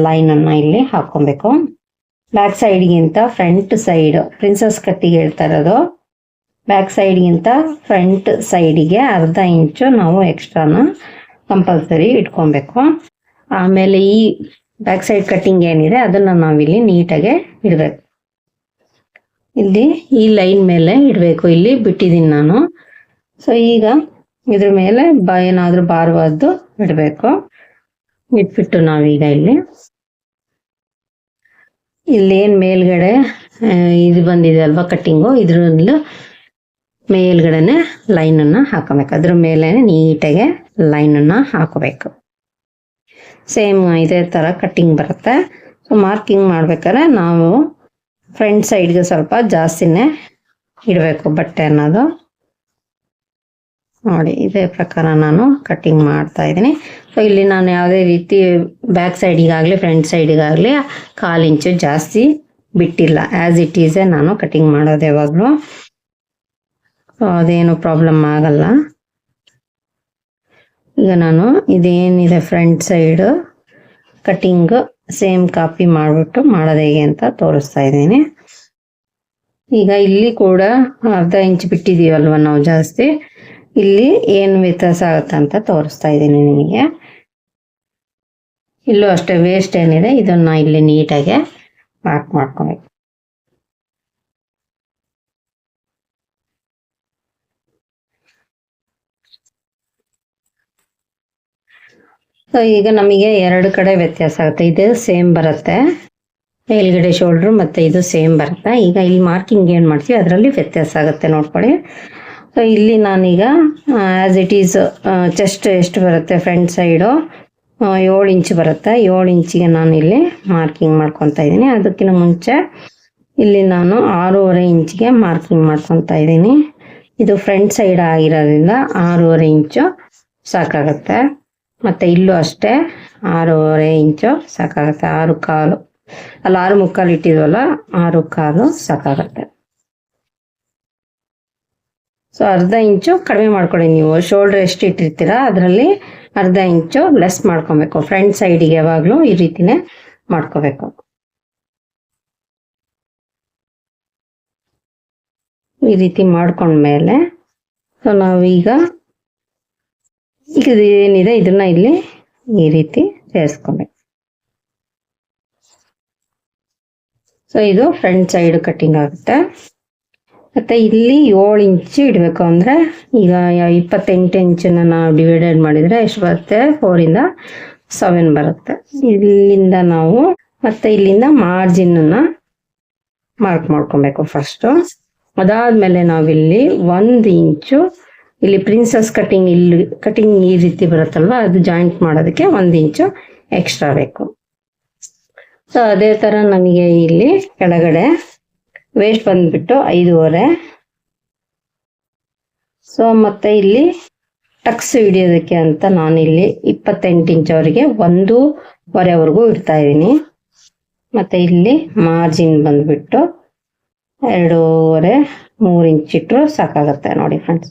ಲೈನ್ ಅನ್ನ ಇಲ್ಲಿ ಹಾಕೊಬೇಕು. ಬ್ಯಾಕ್ ಸೈಡ್ಗಿಂತ ಫ್ರಂಟ್ ಸೈಡ್ ಪ್ರಿನ್ಸಸ್ ಕಟ್ಟಿಗೆ ಹೇಳ್ತಾ ಇರೋದು. ಬ್ಯಾಕ್ ಸೈಡ್ಗಿಂತ ಫ್ರಂಟ್ ಸೈಡಿಗೆ ಅರ್ಧ ಇಂಚು ನಾವು ಎಕ್ಸ್ಟ್ರಾನ ಕಂಪಲ್ಸರಿ ಇಟ್ಕೊಬೇಕು. ಆಮೇಲೆ ಈ ಬ್ಯಾಕ್ ಸೈಡ್ ಕಟ್ಟಿಂಗ್ ಏನಿದೆ ಅದನ್ನ ನಾವಿಲ್ಲಿ ನೀಟಾಗೆ ಇಡಬೇಕು. ಇಲ್ಲಿ ಈ ಲೈನ್ ಮೇಲೆ ಇಡಬೇಕು. ಇಲ್ಲಿ ಬಿಟ್ಟಿದ್ದೀನಿ ನಾನು. ಸೊ ಈಗ ಇದ್ರ ಮೇಲೆ ಏನಾದ್ರೂ ಭಾರವಾದ್ದು ಇಡಬೇಕು. ಇಟ್ಬಿಟ್ಟು ನಾವೀಗ ಇಲ್ಲೇನ್ ಮೇಲ್ಗಡೆ ಇದು ಬಂದಿದೆ ಅಲ್ವಾ ಕಟ್ಟಿಂಗು, ಇದ್ರಲ್ಲಿ ಮೇಲ್ಗಡೆನೆ ಲೈನ್ ಅನ್ನ ಹಾಕೋಬೇಕು. ಅದ್ರ ಮೇಲೆ ನೀಟಾಗೆ ಲೈನ್ ಅನ್ನ ಹಾಕೋಬೇಕು. ಸೇಮ್ ಇದೇ ತರ ಕಟ್ಟಿಂಗ್ ಬರುತ್ತೆ. ಸೊ ಮಾರ್ಕಿಂಗ್ ಮಾಡ್ಬೇಕಾದ್ರೆ ನಾವು ಫ್ರಂಟ್ ಸೈಡ್ಗೆ ಸ್ವಲ್ಪ ಜಾಸ್ತಿನೇ ಇಡಬೇಕು ಬಟ್ಟೆ ಅನ್ನೋದು. ನೋಡಿ, ಇದೇ ಪ್ರಕಾರ ನಾನು ಕಟ್ಟಿಂಗ್ ಮಾಡ್ತಾ ಇದ್ದೀನಿ. ಸೊ ಇಲ್ಲಿ ನಾನು ಯಾವುದೇ ರೀತಿ ಬ್ಯಾಕ್ ಸೈಡಿಗಾಗಲಿ ಫ್ರಂಟ್ ಸೈಡಿಗಾಗಲಿ 1/4 ಇಂಚು ಜಾಸ್ತಿ ಬಿಟ್ಟಿಲ್ಲ. ಆ್ಯಸ್ ಇಟ್ ಈಸೇ ನಾನು ಕಟ್ಟಿಂಗ್ ಮಾಡೋದು ಯಾವಾಗಲೂ. ಸೊ ಅದೇನು ಪ್ರಾಬ್ಲಮ್ ಆಗಲ್ಲ. ಈಗ ನಾನು ಇದೇನಿದೆ front side cutting same copy ಮಾಡಿಬಿಟ್ಟು ಮಾಡೋದು ಹೇಗೆ ಅಂತ ತೋರಿಸ್ತಾ ಇದ್ದೀನಿ. ಈಗ ಇಲ್ಲಿ ಕೂಡ ಅರ್ಧ ಇಂಚ್ ಬಿಟ್ಟಿದ್ದೀವಲ್ವ ನಾವು ಜಾಸ್ತಿ, ಇಲ್ಲಿ ಏನು ವ್ಯತ್ಯಾಸ ಆಗುತ್ತೆ ಅಂತ ತೋರಿಸ್ತಾ ಇದ್ದೀನಿ ನಿಮಗೆ. ಇಲ್ಲೂ ಅಷ್ಟೇ ವೇಸ್ಟ್ ಏನಿದೆ ಇದನ್ನ ಇಲ್ಲಿ ನೀಟಾಗಿ ಮಾರ್ಕ್ ಮಾಡ್ಕೊಬೇಕು. ಸೊ ಈಗ ನಮಗೆ 2 ಕಡೆ ವ್ಯತ್ಯಾಸ ಆಗುತ್ತೆ. ಇದು ಸೇಮ್ ಬರುತ್ತೆ, ಮೇಲ್ಗಡೆ ಶೋಲ್ಡ್ರು ಮತ್ತೆ ಇದು ಸೇಮ್ ಬರುತ್ತೆ. ಈಗ ಇಲ್ಲಿ ಮಾರ್ಕಿಂಗ್ ಏನು ಮಾಡ್ತೀವಿ ಅದರಲ್ಲಿ ವ್ಯತ್ಯಾಸ ಆಗುತ್ತೆ ನೋಡ್ಕೊಳ್ಳಿ. ಸೊ ಇಲ್ಲಿ ನಾನೀಗ ಆ್ಯಸ್ ಇಟ್ ಈಸ್ ಚೆಸ್ಟ್ ಎಷ್ಟು ಬರುತ್ತೆ ಫ್ರಂಟ್ ಸೈಡು 7 ಇಂಚ್ ಬರುತ್ತೆ. 7 ಇಂಚಿಗೆ ನಾನು ಇಲ್ಲಿ ಮಾರ್ಕಿಂಗ್ ಮಾಡ್ಕೊತಾ ಇದ್ದೀನಿ. ಅದಕ್ಕಿಂತ ಮುಂಚೆ ಇಲ್ಲಿ ನಾನು 6.5 ಇಂಚಿಗೆ ಮಾರ್ಕಿಂಗ್ ಮಾಡ್ಕೊತಾ ಇದ್ದೀನಿ. ಇದು ಫ್ರಂಟ್ ಸೈಡ್ ಆಗಿರೋದ್ರಿಂದ 6.5 ಇಂಚು ಸಾಕಾಗುತ್ತೆ. ಮತ್ತು ಇಲ್ಲೂ ಅಷ್ಟೇ 6.5 ಇಂಚು ಸಾಕಾಗುತ್ತೆ. 6.25 ಅಲ್ಲ 6.25 ಇಟ್ಟಿದ್ವಲ್ಲ 6.25 ಸಾಕಾಗುತ್ತೆ. ಸೊ ಅರ್ಧ ಇಂಚು ಕಡಿಮೆ ಮಾಡ್ಕೊಳ್ಳಿ. ನೀವು ಶೋಲ್ಡರ್ ಎಷ್ಟು ಇಟ್ಟಿರ್ತೀರಾ ಅದರಲ್ಲಿ ಅರ್ಧ ಇಂಚು ಲೆಸ್ ಮಾಡ್ಕೊಬೇಕು. ಫ್ರಂಟ್ ಸೈಡಿಗೆ ಯಾವಾಗಲೂ ಈ ರೀತಿನೇ ಮಾಡ್ಕೋಬೇಕು. ಈ ರೀತಿ ಮಾಡ್ಕೊಂಡ್ಮೇಲೆ ಸೊ ನಾವೀಗ ಇದು ಏನಿದೆ ಇದನ್ನ ಇಲ್ಲಿ ಈ ರೀತಿ ಸೇರಿಸ್ಕೊಬೇಕು. ಸೊ ಇದು ಫ್ರಂಟ್ ಸೈಡ್ ಕಟ್ಟಿಂಗ್ ಆಗುತ್ತೆ. ಮತ್ತೆ ಇಲ್ಲಿ 7 ಇಂಚು ಇಡಬೇಕು. ಅಂದರೆ ಈಗ 28 ಇಂಚನ್ನ ನಾವು ಡಿವೈಡೆಡ್ ಮಾಡಿದರೆ ಎಷ್ಟು ಬರುತ್ತೆ, 4 ಇಂದ 7 ಬರುತ್ತೆ. ಇಲ್ಲಿಂದ ನಾವು ಮತ್ತೆ ಇಲ್ಲಿಂದ ಮಾರ್ಜಿನ್ ಮಾರ್ಕ್ ಮಾಡ್ಕೊಬೇಕು ಫಸ್ಟ್. ಅದಾದ್ಮೇಲೆ ನಾವಿಲ್ಲಿ 1 ಇಂಚು ಇಲ್ಲಿ ಪ್ರಿನ್ಸಸ್ ಕಟಿಂಗ್, ಇಲ್ಲಿ ಕಟಿಂಗ್ ಈ ರೀತಿ ಬರುತ್ತಲ್ವ, ಅದು ಜಾಯಿಂಟ್ ಮಾಡೋದಕ್ಕೆ 1 ಇಂಚು ಎಕ್ಸ್ಟ್ರಾ ಬೇಕು. ಸೊ ಅದೇ ತರ ನನಗೆ ಇಲ್ಲಿ ಕೆಳಗಡೆ ವೇಸ್ಟ್ ಬಂದ್ಬಿಟ್ಟು 5.5. ಸೊ ಮತ್ತೆ ಇಲ್ಲಿ ಟಕ್ಸ್ ಹಿಡಿಯೋದಕ್ಕೆ ಅಂತ ನಾನಿಲ್ಲಿ 28 ಇಂಚವರೆಗೆ 1.25ವರೆಗೂ ಇಡ್ತಾ ಇದ್ದೀನಿ. ಮತ್ತೆ ಇಲ್ಲಿ ಮಾರ್ಜಿನ್ ಬಂದ್ಬಿಟ್ಟು 2.5-3 ಇಂಚ್ ಇಟ್ಟರು ಸಾಕಾಗತ್ತೆ ನೋಡಿ ಫ್ರೆಂಡ್ಸ್.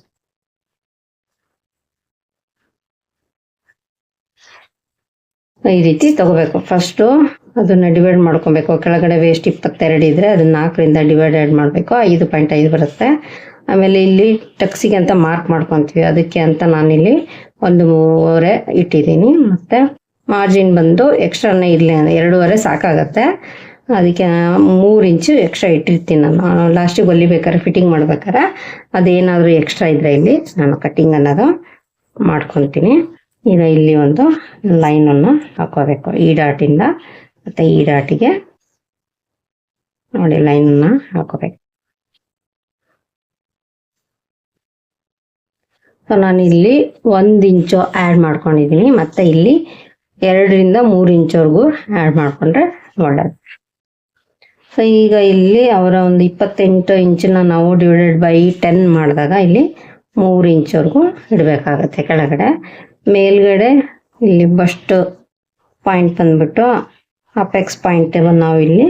ಈ ರೀತಿ ತಗೋಬೇಕು. ಫಸ್ಟ್ ಅದನ್ನ ಡಿವೈಡ್ ಮಾಡ್ಕೊಬೇಕು. ಕೆಳಗಡೆ ವೇಸ್ಟ್ 22 ಇದ್ರೆ ಅದನ್ನ 4ರಿಂದ ಡಿವೈಡೆಡ್ ಮಾಡಬೇಕು, 5.5 ಬರುತ್ತೆ. ಆಮೇಲೆ ಇಲ್ಲಿ ಟಕ್ಸಿಗೆ ಅಂತ ಮಾರ್ಕ್ ಮಾಡ್ಕೊಂತೀವಿ, ಅದಕ್ಕೆ ಅಂತ ನಾನಿಲ್ಲಿ 1.25 ಇಟ್ಟಿದ್ದೀನಿ. ಮತ್ತೆ ಮಾರ್ಜಿನ್ ಬಂದು ಎಕ್ಸ್ಟ್ರಾನೇ ಇರಲಿ, 2.5 ಸಾಕಾಗತ್ತೆ. ಅದಕ್ಕೆ 3 ಇಂಚು ಎಕ್ಸ್ಟ್ರಾ ಇಟ್ಟಿರ್ತೀನಿ ನಾನು. ಲಾಸ್ಟಿಗೆ ಹೊಲಿಬೇಕಾದ್ರೆ ಫಿಟ್ಟಿಂಗ್ ಮಾಡ್ಬೇಕಾದ್ರೆ ಅದೇನಾದರೂ ಎಕ್ಸ್ಟ್ರಾ ಇದ್ರೆ ಇಲ್ಲಿ ನಾನು ಕಟ್ಟಿಂಗ್ ಅನ್ನೋದು ಮಾಡ್ಕೊತೀನಿ. ಈಗ ಇಲ್ಲಿ ಒಂದು ಲೈನನ್ನು ಹಾಕೋಬೇಕು ಈ ಡಾಟಿಂದ ಮತ್ತೆ ಈ ಡಾಟಿಗೆ ನೋಡಿ ಲೈನನ್ನು ಹಾಕೋಬೇಕು. ಸೊ ನಾನು ಇಲ್ಲಿ 1 ಇಂಚು ಆ್ಯಡ್ ಮಾಡ್ಕೊಂಡಿದ್ದೀನಿ. ಮತ್ತೆ ಇಲ್ಲಿ 2ರಿಂದ 3 ಇಂಚವರೆಗೂ ಆ್ಯಡ್ ಮಾಡ್ಕೊಂಡ್ರೆ ಒಳ್ಳೆಯದು. ಸೊ ಈಗ ಇಲ್ಲಿ ಅವರ ಒಂದು 28 ಇಂಚನ್ನ ನಾವು ಡಿವೈಡೆಡ್ ಬೈ 10 ಮಾಡಿದಾಗ ಇಲ್ಲಿ 3 ಇಂಚವರೆಗೂ ಇಡಬೇಕಾಗತ್ತೆ ಕೆಳಗಡೆ. ಮೇಲ್ಗಡೆ ಇಲ್ಲಿ ಬಸ್ಟ್ ಪಾಯಿಂಟ್ ಬಂದ್ಬಿಟ್ಟು ಅಪೆಕ್ಸ್ ಪಾಯಿಂಟ್ ನಾವು ಇಲ್ಲಿ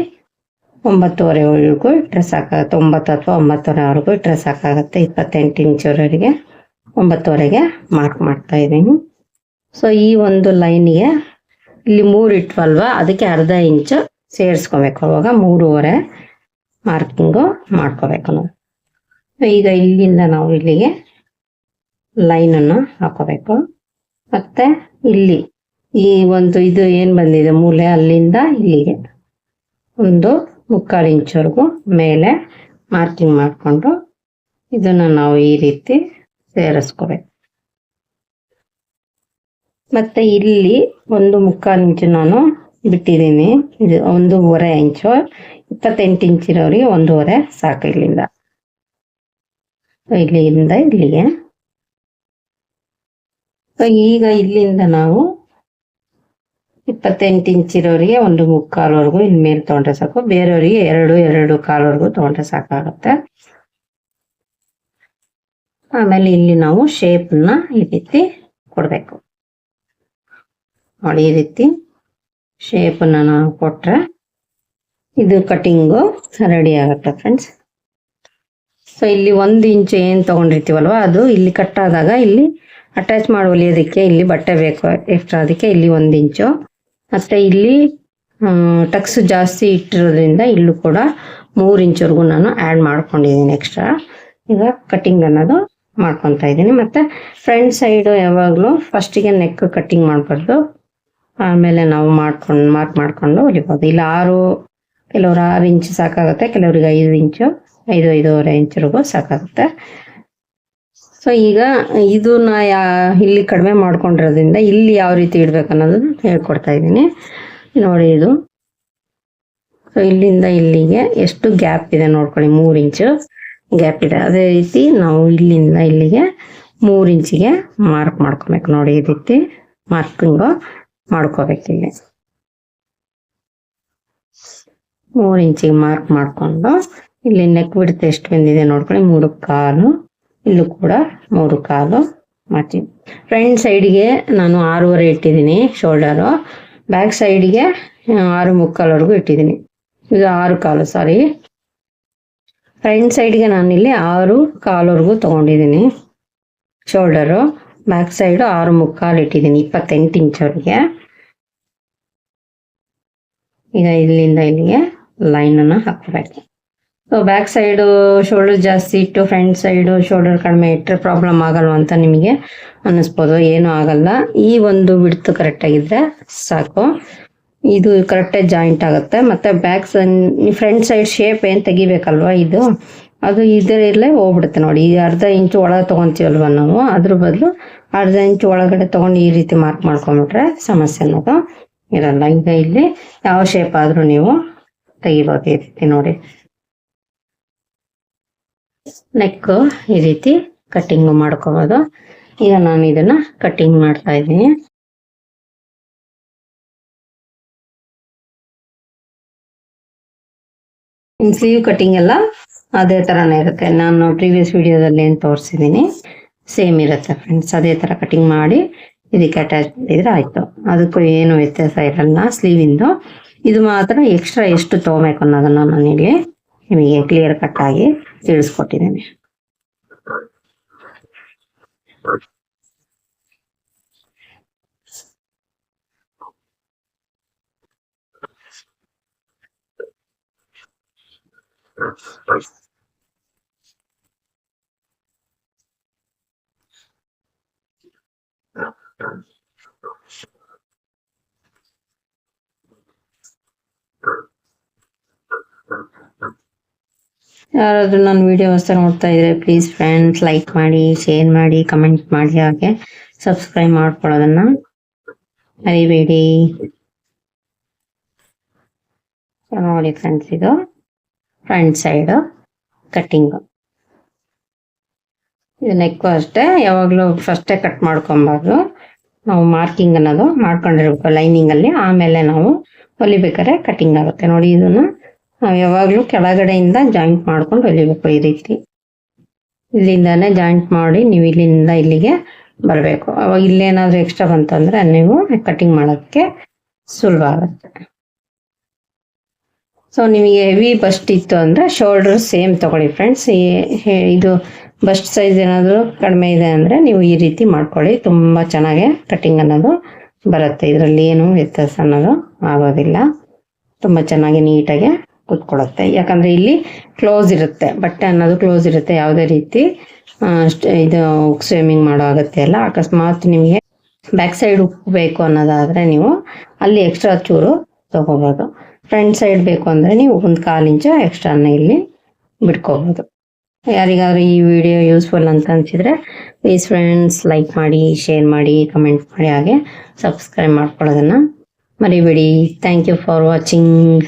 9.25ವರೆಗೂ ಇಟ್ಟರೆ ಸಾಕಾಗುತ್ತೆ. 9 ಅಥವಾ 9.25ವರೆಗೂ ಇಟ್ಟರೆ ಸಾಕಾಗುತ್ತೆ. 28 ಇಂಚವರೆಗೆ 9.25ಗೆ ಮಾರ್ಕ್ ಮಾಡ್ತಾ ಇದ್ದೀನಿ. ಸೊ ಈ ಒಂದು ಲೈನಿಗೆ ಇಲ್ಲಿ 3 ಇಟ್ವಲ್ವಾ, ಅದಕ್ಕೆ ಅರ್ಧ ಇಂಚು ಸೇರಿಸ್ಕೋಬೇಕು. ಅವಾಗ 3.25 ಮಾರ್ಕಿಂಗು ಮಾಡ್ಕೋಬೇಕು ನಾವು. ಈಗ ಇಲ್ಲಿಂದ ನಾವು ಇಲ್ಲಿಗೆ ಲೈನನ್ನು ಹಾಕೋಬೇಕು. ಮತ್ತೆ ಇಲ್ಲಿ ಈ ಒಂದು ಇದು ಏನು ಬಂದಿದೆ ಮೂಲೆ, ಅಲ್ಲಿಂದ ಇಲ್ಲಿಗೆ 1.25 ಇಂಚವರೆಗೂ ಮೇಲೆ ಮಾರ್ಕಿಂಗ್ ಮಾಡಿಕೊಂಡು ಇದನ್ನ ನಾವು ಈ ರೀತಿ ಸೇರಿಸ್ಕೋಬೇಕು. ಮತ್ತೆ ಇಲ್ಲಿ 1.25 ಇಂಚು ನಾನು ಬಿಟ್ಟಿದ್ದೀನಿ. ಇದು 1.25 ಇಂಚು, 28 ಇಂಚ್ ಇರೋರಿಗೆ 1.25 ಸಾಕು. ಇಲ್ಲಿಂದ ಇಲ್ಲಿಗೆ. ಈಗ ಇಲ್ಲಿಂದ ನಾವು 28 ಇಂಚ್ ಇರೋರಿಗೆ 1.25ವರೆಗೂ ಇಲ್ಲಿ ಮೇಲೆ ತಗೊಂಡ್ರೆ ಸಾಕು. ಬೇರೆಯವರಿಗೆ 2.25ವರೆಗೂ ತಗೊಂಡ್ರೆ ಸಾಕಾಗುತ್ತೆ. ಆಮೇಲೆ ಇಲ್ಲಿ ನಾವು ಶೇಪ್ನ ಈ ರೀತಿ ಕೊಡ್ಬೇಕು ನೋಡಿ. ಈ ರೀತಿ ಶೇಪನ್ನ ನಾವು ಕೊಟ್ರೆ ಇದು ಕಟಿಂಗು ರೆಡಿ ಆಗುತ್ತೆ ಫ್ರೆಂಡ್ಸ್. ಸೊ ಇಲ್ಲಿ 1 ಇಂಚು ಏನು ತಗೊಂಡಿರ್ತೀವಲ್ವ, ಅದು ಇಲ್ಲಿ ಕಟ್ ಆದಾಗ ಇಲ್ಲಿ ಅಟ್ಯಾಚ್ ಮಾಡಿ ಹೊಲಿಯೋದಕ್ಕೆ ಇಲ್ಲಿ ಬಟ್ಟೆ ಬೇಕು ಎಕ್ಸ್ಟ್ರಾ, ಅದಕ್ಕೆ ಇಲ್ಲಿ 1 ಇಂಚು. ಮತ್ತೆ ಇಲ್ಲಿ ಟಕ್ಸ್ ಜಾಸ್ತಿ ಇಟ್ಟಿರೋದ್ರಿಂದ ಇಲ್ಲೂ ಕೂಡ 3 ಇಂಚವರೆಗೂ ನಾನು ಆ್ಯಡ್ ಮಾಡ್ಕೊಂಡಿದ್ದೀನಿ ಎಕ್ಸ್ಟ್ರಾ. ಈಗ ಕಟಿಂಗ್ ಅನ್ನೋದು ಮಾಡ್ಕೊತಾ ಇದ್ದೀನಿ. ಮತ್ತೆ ಫ್ರಂಟ್ ಸೈಡು ಯಾವಾಗಲೂ ಫಸ್ಟಿಗೆ ನೆಕ್ ಕಟ್ಟಿಂಗ್ ಮಾಡಬಾರ್ದು, ಆಮೇಲೆ ನಾವು ಮಾರ್ಕ್ ಮಾಡ್ಕೊಂಡು ಹೊಲಿಬೋದು. ಇಲ್ಲಿ 6, ಕೆಲವ್ರು 6 ಇಂಚು ಸಾಕಾಗುತ್ತೆ, ಕೆಲವ್ರಿಗೆ 5 ಇಂಚು, 5.25 ಇಂಚವರೆಗೂ ಸಾಕಾಗುತ್ತೆ. ಸೊ ಈಗ ಇದನ್ನ ಇಲ್ಲಿ ಕಡಿಮೆ ಮಾಡ್ಕೊಂಡಿರೋದ್ರಿಂದ ಇಲ್ಲಿ ಯಾವ ರೀತಿ ಇಡ್ಬೇಕು ಅನ್ನೋದನ್ನ ಹೇಳ್ಕೊಡ್ತಾ ಇದ್ದೀನಿ ನೋಡಿ. ಇದು ಸೊ ಇಲ್ಲಿಂದ ಇಲ್ಲಿಗೆ ಎಷ್ಟು ಗ್ಯಾಪ್ ಇದೆ ನೋಡ್ಕೊಳ್ಳಿ, 3 ಇಂಚು ಗ್ಯಾಪ್ ಇದೆ. ಅದೇ ರೀತಿ ನಾವು ಇಲ್ಲಿಂದ ಇಲ್ಲಿಗೆ 3 ಇಂಚಿಗೆ ಮಾರ್ಕ್ ಮಾಡ್ಕೊಬೇಕು ನೋಡಿ. ಈ ರೀತಿ ಮಾರ್ಕಿಂಗು ಮಾಡ್ಕೋಬೇಕು. ಇಲ್ಲಿ 3 ಇಂಚಿಗೆ ಮಾರ್ಕ್ ಮಾಡ್ಕೊಂಡು ಇಲ್ಲಿ ನೆಕ್ ಬಿಡ್ತು ಎಷ್ಟು ಬಂದಿದೆ ನೋಡ್ಕೊಳ್ಳಿ, 3.25. ಇಲ್ಲೂ ಕೂಡ 3.25 ಮಾಡ್ತೀನಿ. ಫ್ರಂಟ್ ಸೈಡ್ಗೆ ನಾನು 6.25 ಇಟ್ಟಿದ್ದೀನಿ ಶೋಲ್ಡರು, ಬ್ಯಾಕ್ ಸೈಡ್ಗೆ 6.25ವರೆಗೂ ಇಟ್ಟಿದ್ದೀನಿ. ಇದು 6.25 ಸಾರಿ. ಫ್ರಂಟ್ ಸೈಡ್ಗೆ ನಾನಿಲ್ಲಿ 6.25ವರೆಗೂ ತಗೊಂಡಿದ್ದೀನಿ ಶೋಲ್ಡರು, ಬ್ಯಾಕ್ ಸೈಡು 6.25 ಇಟ್ಟಿದ್ದೀನಿ 28 ಇಂಚವರೆಗೆ. ಈಗ ಇಲ್ಲಿಂದ ಇಲ್ಲಿಗೆ ಲೈನನ್ನು ಹಾಕಬೇಕು. ಸೊ ಬ್ಯಾಕ್ ಸೈಡು ಶೋಲ್ಡರ್ ಜಾಸ್ತಿ ಇಟ್ಟು ಫ್ರಂಟ್ ಸೈಡು ಶೋಲ್ಡರ್ ಕಡಿಮೆ ಇಟ್ಟರೆ ಪ್ರಾಬ್ಲಮ್ ಆಗಲ್ವ ಅಂತ ನಿಮಗೆ ಅನ್ನಿಸ್ಬೋದು. ಏನೂ ಆಗಲ್ಲ. ಈ ಒಂದು ಬಿಡ್ತು ಕರೆಕ್ಟಾಗಿದ್ದರೆ ಸಾಕು. ಇದು ಕರೆಕ್ಟಾಗಿ ಜಾಯಿಂಟ್ ಆಗುತ್ತೆ. ಮತ್ತು ಫ್ರಂಟ್ ಸೈಡ್ ಶೇಪ್ ಏನು ತೆಗಿಬೇಕಲ್ವ, ಇದು ಅದು ಇದರಲ್ಲೇ ಹೋಗ್ಬಿಡುತ್ತೆ ನೋಡಿ. ಈ ಅರ್ಧ ಇಂಚು ಒಳಗೆ ತೊಗೊತೀವಲ್ವ ನಾವು, ಅದ್ರ ಬದಲು ಅರ್ಧ ಇಂಚು ಒಳಗಡೆ ತೊಗೊಂಡು ಈ ರೀತಿ ಮಾರ್ಕ್ ಮಾಡ್ಕೊಂಡ್ಬಿಟ್ರೆ ಸಮಸ್ಯೆ ಅನ್ನೋದು ಇರಲ್ಲ. ಈಗ ಇಲ್ಲಿ ಯಾವ ಶೇಪ್ ಆದರೂ ನೀವು ತೆಗಿಬೋದು ಈ ರೀತಿ ನೋಡಿ. ನೆಕ್ ಈ ರೀತಿ ಕಟ್ಟಿಂಗ್ ಮಾಡ್ಕೋಬೋದು. ಈಗ ನಾನು ಇದನ್ನ ಕಟ್ಟಿಂಗ್ ಮಾಡ್ತಾ ಇದ್ದೀನಿ. ಸ್ಲೀವ್ ಕಟ್ಟಿಂಗ್ ಎಲ್ಲ ಅದೇ ತರನೇ ಇರುತ್ತೆ. ನಾನು ಪ್ರೀವಿಯಸ್ ವಿಡಿಯೋದಲ್ಲಿ ಏನು ತೋರಿಸಿದ್ದೀನಿ ಸೇಮ್ ಇರುತ್ತೆ ಫ್ರೆಂಡ್ಸ್. ಅದೇ ತರ ಕಟಿಂಗ್ ಮಾಡಿ ಇದಕ್ಕೆ ಅಟ್ಯಾಚ್ ಮಾಡಿದ್ರೆ ಆಯ್ತು. ಅದಕ್ಕೂ ಏನು ವ್ಯತ್ಯಾಸ ಇರಲ್ಲ ಸ್ಲೀವಿಂದು. ಇದು ಮಾತ್ರ ಎಕ್ಸ್ಟ್ರಾ ಎಷ್ಟು ತಗೋಬೇಕು ಅನ್ನೋದನ್ನ ನಾನಿಲ್ಲಿ ನಿಮಗೆ ಕ್ಲಿಯರ್ ಕಟ್ ಆಗಿ ತಿಳಿಸ್ಕೊಟ್ಟಿದ್ದೀನಿ. ಯಾರಾದ್ರೂ ನನ್ನ ವಿಡಿಯೋ ಹೊಸದಾಗಿ ನೋಡ್ತಾ ಇದ್ರೆ ಪ್ಲೀಸ್ ಫ್ರೆಂಡ್ಸ್ ಲೈಕ್ ಮಾಡಿ, ಶೇರ್ ಮಾಡಿ, ಕಮೆಂಟ್ ಮಾಡಿ, ಹಾಗೆ ಸಬ್ಸ್ಕ್ರೈಬ್ ಮಾಡ್ಕೊಳ್ಳೋದನ್ನ ಮರಿಬೇಡಿ. ನೋಡಿ ಫ್ರೆಂಡ್ಸ್, ಇದು ಫ್ರಂಟ್ ಸೈಡ್ ಕಟ್ಟಿಂಗ್. ಇದು ನೆಕ್ಕು ಅಷ್ಟೇ, ಯಾವಾಗಲೂ ಫಸ್ಟೇ ಕಟ್ ಮಾಡ್ಕೊಬಾರ್ದು. ನಾವು ಮಾರ್ಕಿಂಗ್ ಅನ್ನೋದು ಮಾಡ್ಕೊಂಡಿರ್ಬೇಕು ಲೈನಿಂಗ್ ಅಲ್ಲಿ, ಆಮೇಲೆ ನಾವು ಹೊಲಿಬೇಕಾದ್ರೆ ಕಟ್ಟಿಂಗ್ ಆಗುತ್ತೆ ನೋಡಿ. ಇದನ್ನು ನಾವು ಯಾವಾಗಲೂ ಕೆಳಗಡೆಯಿಂದ ಜಾಯಿಂಟ್ ಮಾಡ್ಕೊಂಡು ಹೊಲಿಬೇಕು ಈ ರೀತಿ. ಇಲ್ಲಿಂದಾನೇ ಜಾಯಿಂಟ್ ಮಾಡಿ ನೀವು ಇಲ್ಲಿಂದ ಇಲ್ಲಿಗೆ ಬರಬೇಕು. ಅವಾಗ ಇಲ್ಲೇನಾದ್ರೂ ಎಕ್ಸ್ಟ್ರಾ ಬಂತಂದ್ರೆ ನೀವು ಕಟ್ಟಿಂಗ್ ಮಾಡೋದಕ್ಕೆ ಸುಲಭ ಆಗುತ್ತೆ. ಸೊ ನಿಮಗೆ ಹೆವಿ ಬಸ್ಟ್ ಇತ್ತು ಅಂದರೆ ಶೋಲ್ಡರ್ ಸೇಮ್ ತಗೊಳ್ಳಿ ಫ್ರೆಂಡ್ಸ್. ಇದು ಬಸ್ಟ್ ಸೈಜ್ ಏನಾದರೂ ಕಡಿಮೆ ಇದೆ ಅಂದರೆ ನೀವು ಈ ರೀತಿ ಮಾಡ್ಕೊಳ್ಳಿ, ತುಂಬ ಚೆನ್ನಾಗಿ ಕಟ್ಟಿಂಗ್ ಅನ್ನೋದು ಬರುತ್ತೆ. ಇದರಲ್ಲಿ ಏನು ವ್ಯತ್ಯಾಸ ಅನ್ನೋದು ಆಗೋದಿಲ್ಲ, ತುಂಬ ಚೆನ್ನಾಗಿ ನೀಟಾಗಿ ಕೂತ್ಕೊಳ್ಳುತ್ತೆ. ಯಾಕಂದರೆ ಇಲ್ಲಿ ಕ್ಲೋಸ್ ಇರುತ್ತೆ, ಬಟ್ಟೆ ಅನ್ನೋದು ಕ್ಲೋಸ್ ಇರುತ್ತೆ. ಯಾವುದೇ ರೀತಿ ಇದು ಸ್ವಿಮ್ಮಿಂಗ್ ಮಾಡೋ ಅಗತ್ಯ ಇಲ್ಲ. ಅಕಸ್ಮಾತ್ ನಿಮಗೆ ಬ್ಯಾಕ್ ಸೈಡ್ ಬೇಕು ಅನ್ನೋದಾದರೆ ನೀವು ಅಲ್ಲಿ ಎಕ್ಸ್ಟ್ರಾ ಚೂರು ತಗೋಬೋದು. ಫ್ರಂಟ್ ಸೈಡ್ ಬೇಕು ಅಂದರೆ ನೀವು 1 ಕಾಲು ಇಂಚು ಎಕ್ಸ್ಟ್ರಾನ ಇಲ್ಲಿ ಬಿಟ್ಕೋಬೋದು. ಯಾರಿಗಾದ್ರೂ ಈ ವಿಡಿಯೋ ಯೂಸ್ಫುಲ್ ಅಂತ ಅನಿಸಿದರೆ ಪ್ಲೀಸ್ ಫ್ರೆಂಡ್ಸ್ ಲೈಕ್ ಮಾಡಿ, ಶೇರ್ ಮಾಡಿ, ಕಮೆಂಟ್ ಮಾಡಿ, ಹಾಗೆ ಸಬ್ಸ್ಕ್ರೈಬ್ ಮಾಡ್ಕೊಳ್ಳೋದನ್ನು ಮರಿಬೇಡಿ. Thank you for watching.